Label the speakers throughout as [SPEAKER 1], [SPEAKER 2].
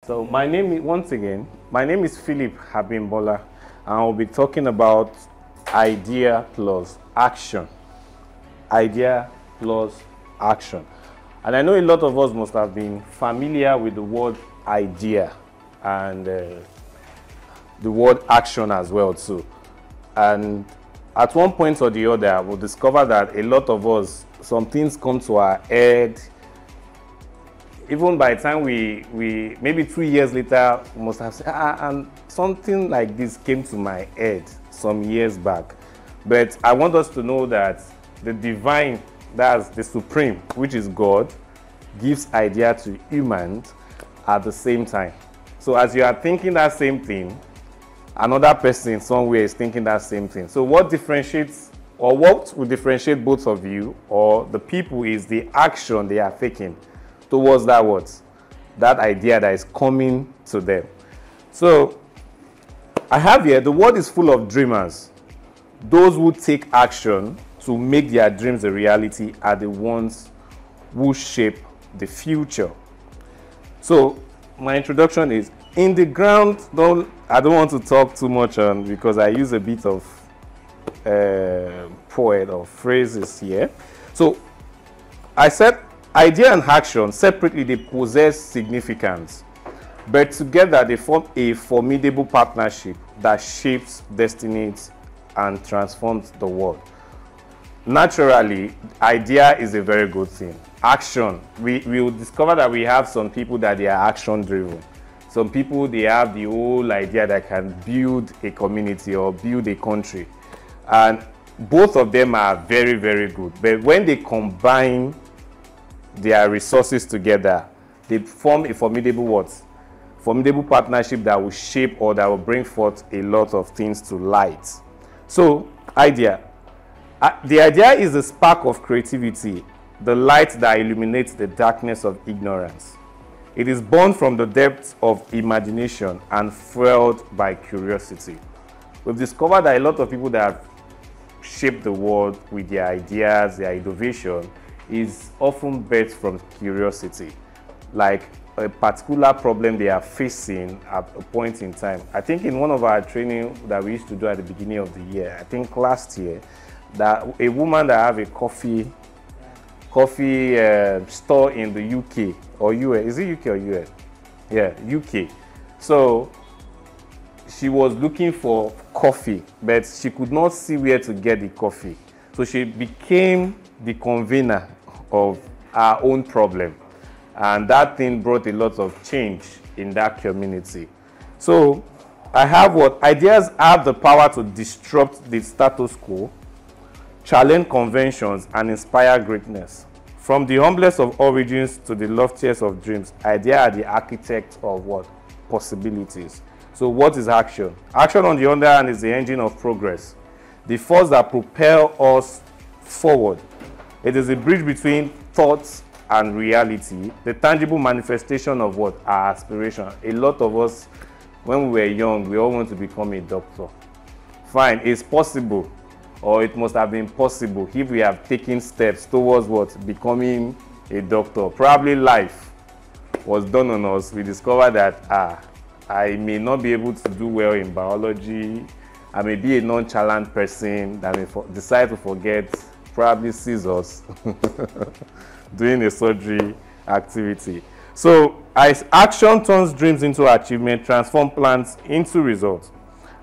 [SPEAKER 1] So once again, my name is Philip Habimbola, and I'll be talking about idea plus action. Idea plus action. And I know a lot of us must have been familiar with the word idea and the word action as well too. And at one point or the other, we'll discover that a lot of us, some things come to our head. Even by the time we maybe 2 years later, we must have said, and something like this came to my head some years back. But I want us to know that the divine, that's the supreme, which is God, gives idea to humans at the same time. So as you are thinking that same thing, another person somewhere is thinking that same thing. So what differentiates, or what will differentiate both of you or the people, is the action they are taking towards that idea that is coming to them. So I have here, the world is full of dreamers. Those who take action to make their dreams a reality are the ones who shape the future. So my introduction is, in the ground, I don't want to talk too much on, because I use a bit of poet or phrases here. So I said idea and action separately, they possess significance, but together they form a formidable partnership that shapes destinies and transforms the world. Naturally, idea is a very good thing. Action, we will discover that we have some people that they are action driven. Some people, they have the whole idea that can build a community or build a country. And both of them are very, very good. But when they combine their resources together, they form a formidable formidable partnership that will shape, or that will bring forth a lot of things to light. So, idea. The idea is the spark of creativity, the light that illuminates the darkness of ignorance. It is born from the depths of imagination and fueled by curiosity. We've discovered that a lot of people that have shaped the world with their ideas, their innovation, is often birthed from curiosity, like a particular problem they are facing at a point in time. I think in one of our training that we used to do at the beginning of the year, I think last year, that a woman that have a coffee store in the UK or US, is it UK or US? Yeah, UK. So she was looking for coffee, but she could not see where to get the coffee. So she became the convener of our own problem, and that thing brought a lot of change in that community. So I have ideas have the power to disrupt the status quo, challenge conventions, and inspire greatness. From the humblest of origins to the loftiest of dreams, ideas are the architects of possibilities. So what is action? Action, on the other hand, is the engine of progress, the force that propels us forward. It is a bridge between thoughts and reality, the tangible manifestation of our aspiration. A lot of us, when we were young, we all want to become a doctor. Fine, it's possible, or it must have been possible if we have taken steps towards becoming a doctor. Probably life was done on us. We discovered that I may not be able to do well in biology. I may be a nonchalant person that may decide to forget probably scissors doing a surgery activity. So as action turns dreams into achievement, transform plans into results,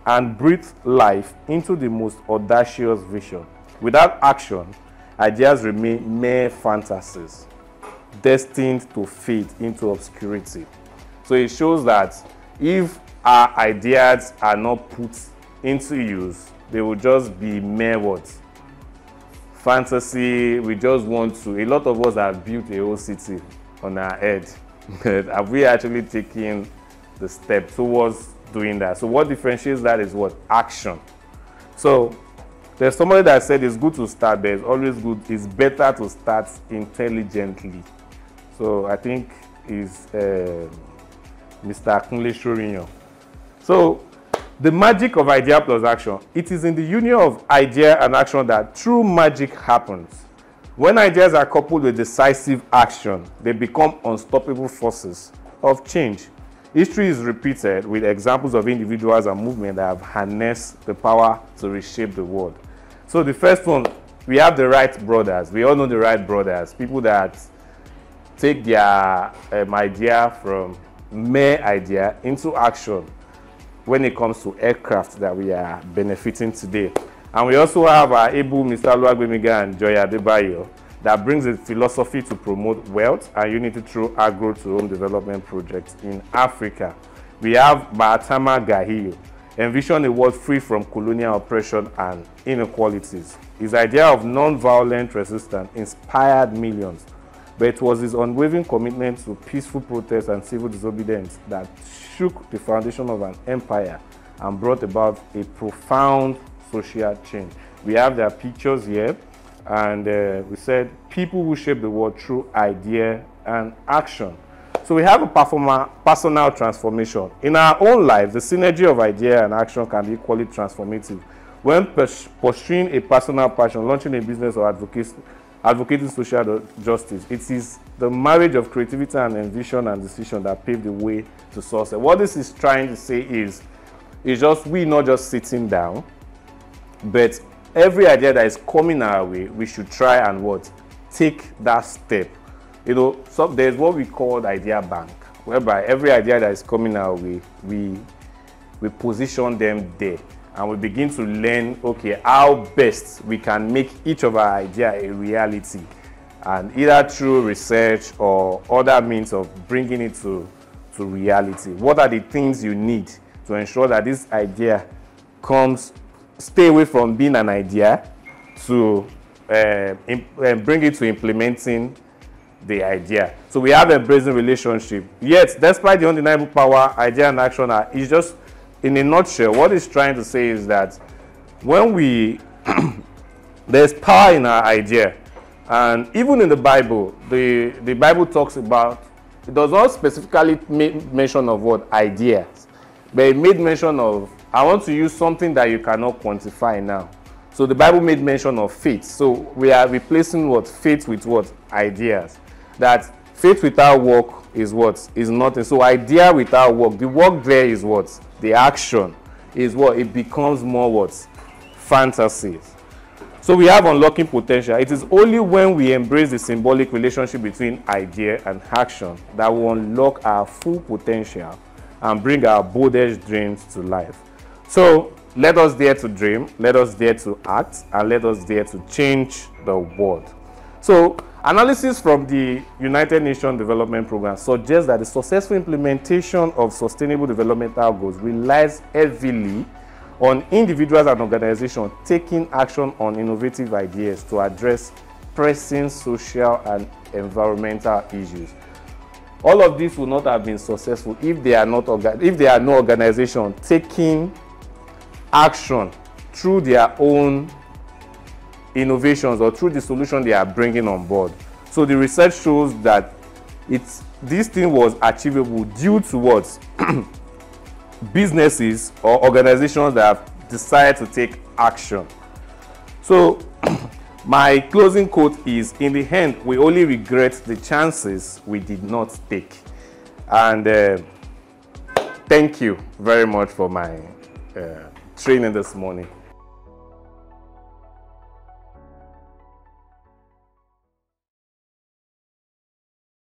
[SPEAKER 1] and breathe life into the most audacious vision. Without action, ideas remain mere fantasies, destined to fade into obscurity. So it shows that if our ideas are not put into use, they will just be mere fantasy. We just want to, a lot of us have built a whole city on our head, but have we actually taken the step towards doing that? So what differentiates that is action. So there's somebody that said it's good to start, but it's better to start intelligently. So I think it's Mr. Akunle Shorinyo. So the magic of idea plus action. It is in the union of idea and action that true magic happens. When ideas are coupled with decisive action, they become unstoppable forces of change. History is repeated with examples of individuals and movements that have harnessed the power to reshape the world. So the first one, we have the Wright brothers. We all know the Wright brothers, people that take their idea from mere idea into action when it comes to aircraft that we are benefiting today. And we also have our able Mr. Oluwagbemiga and Joy Adebayo that brings a philosophy to promote wealth and unity through agro-to-home development projects in Africa. We have Mahatma Gandhi, envision a world free from colonial oppression and inequalities. His idea of non-violent resistance inspired millions, but it was his unwavering commitment to peaceful protest and civil disobedience that shook the foundation of an empire and brought about a profound social change. We have their pictures here, and we said people who shape the world through idea and action. So we have a personal transformation. In our own life, the synergy of idea and action can be equally transformative. When pursuing a personal passion, launching a business, or advocating social justice, it is the marriage of creativity and envision and decision that paved the way to success. What this is trying to say is just we not just sitting down, but every idea that is coming our way, we should try and what? Take that step. You know, so there's what we call the idea bank, whereby every idea that is coming our way, we position them there. And we begin to learn, okay, how best we can make each of our idea a reality. And either through research or other means of bringing it to reality. What are the things you need to ensure that this idea stay away from being an idea to bring it to implementing the idea. So we have embracing relationship. Yet, despite the undeniable power, idea and action is just, in a nutshell, what it's trying to say is that when there's power in our idea, and even in the Bible, the Bible talks about, it does not specifically make mention of what ideas, but it made mention of, I want to use something that you cannot quantify now. So the Bible made mention of faith. So we are replacing what? Faith with what? Ideas. That faith without work is what? Is nothing. So idea without work. The work there is what? The action is what? It becomes more what? Fantasies. So we have unlocking potential. It is only when we embrace the symbolic relationship between idea and action that we unlock our full potential and bring our boldest dreams to life. So let us dare to dream, let us dare to act, and let us dare to change the world. So analysis from the United Nations Development Program suggests that the successful implementation of sustainable developmental goals relies heavily on individuals and organizations taking action on innovative ideas to address pressing social and environmental issues. All of this will not have been successful if there are no organization taking action through their own innovations or through the solution they are bringing on board. So the research shows that this thing was achievable due to what? Businesses or organizations that have decided to take action. So my closing quote is, in the end, we only regret the chances we did not take. And thank you very much for my training this morning.